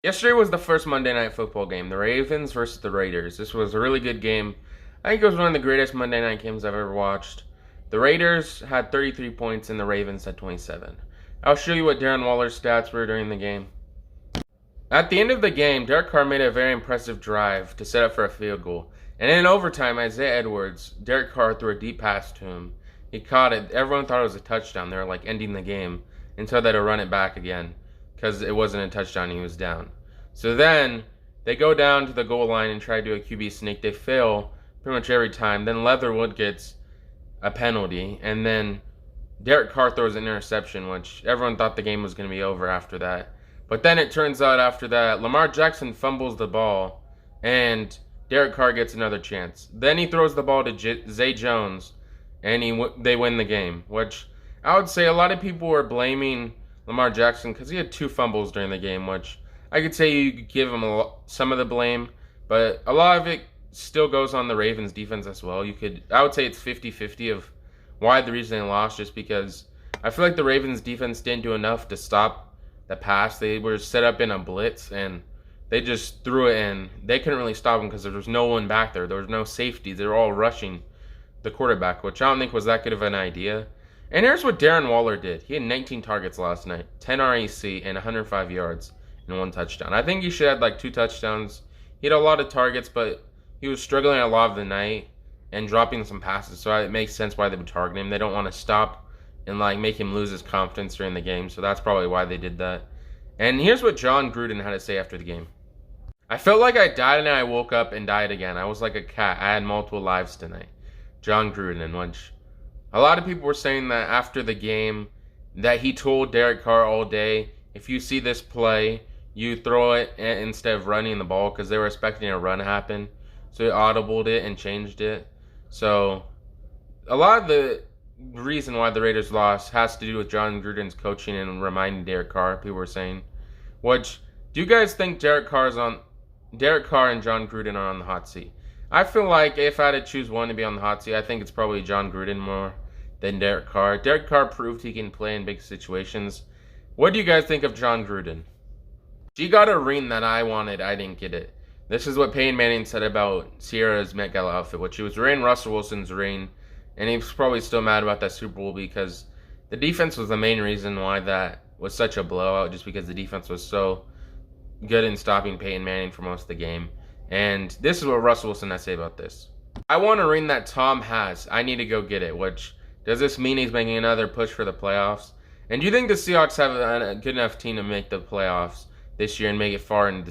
Yesterday was the first Monday Night Football game, the Ravens versus the Raiders. This was a really good game. I think it was one of the greatest Monday night games I've ever watched. The Raiders had 33 points and the Ravens had 27. I'll show you what Darren Waller's stats were during the game. At the end of the game, Derek Carr made a very impressive drive to set up for a field goal. And in overtime, Isaiah Edwards, Derek Carr threw a deep pass to him. He caught it. Everyone thought it was a touchdown. They were like ending the game until they had to run it back again because it wasn't a touchdown. He was down. So then they go down to the goal line and try to do a QB sneak. They fail pretty much every time. Then Leatherwood gets a penalty. And then Derek Carr throws an interception, which everyone thought the game was going to be over after that. But then it turns out after that, Lamar Jackson fumbles the ball, and Derek Carr gets another chance. Then he throws the ball to Zay Jones, and they win the game, which I would say a lot of people were blaming Lamar Jackson because he had 2 fumbles during the game, which I could say you could give him some of the blame, but a lot of it still goes on the Ravens defense as well. I would say it's 50-50 of why the reason they lost, just because I feel like the Ravens defense didn't do enough to stop the pass. They were set up in a blitz and they just threw it in. They couldn't really stop them because there was no one back there. There was no safety. They were all rushing the quarterback, which I don't think was that good of an idea. And here's what Darren Waller did. He had 19 targets last night, 10 RAC, and 105 yards and 1 touchdown. I think he should have like 2 touchdowns. He had a lot of targets, but he was struggling a lot of the night and dropping some passes. So it makes sense why they would target him. They don't want to stop and like make him lose his confidence during the game. So that's probably why they did that. And here's what Jon Gruden had to say after the game. I felt like I died and I woke up and died again. I was like a cat. I had multiple lives tonight. Jon Gruden, which a lot of people were saying that after the game that he told Derek Carr all day, if you see this play, you throw it instead of running the ball, because they were expecting a run to happen. So he audibled it and changed it. So a lot of the reason why the Raiders lost has to do with Jon Gruden's coaching and reminding Derek Carr, people were saying. Which, do you guys think Derek Carr and Jon Gruden are on the hot seat? I feel like if I had to choose one to be on the hot seat, I think it's probably Jon Gruden more than Derek Carr. Derek Carr proved he can play in big situations. What do you guys think of Jon Gruden? She got a ring that I wanted. I didn't get it. This is what Peyton Manning said about Sierra's Met Gala outfit, which she was wearing Russell Wilson's ring. And he was probably still mad about that Super Bowl because the defense was the main reason why that was such a blowout, just because the defense was so good in stopping Peyton Manning for most of the game. And this is what Russell Wilson has to say about this. I want a ring that Tom has. I need to go get it, which does this mean he's making another push for the playoffs? And do you think the Seahawks have a good enough team to make the playoffs this year and make it far into the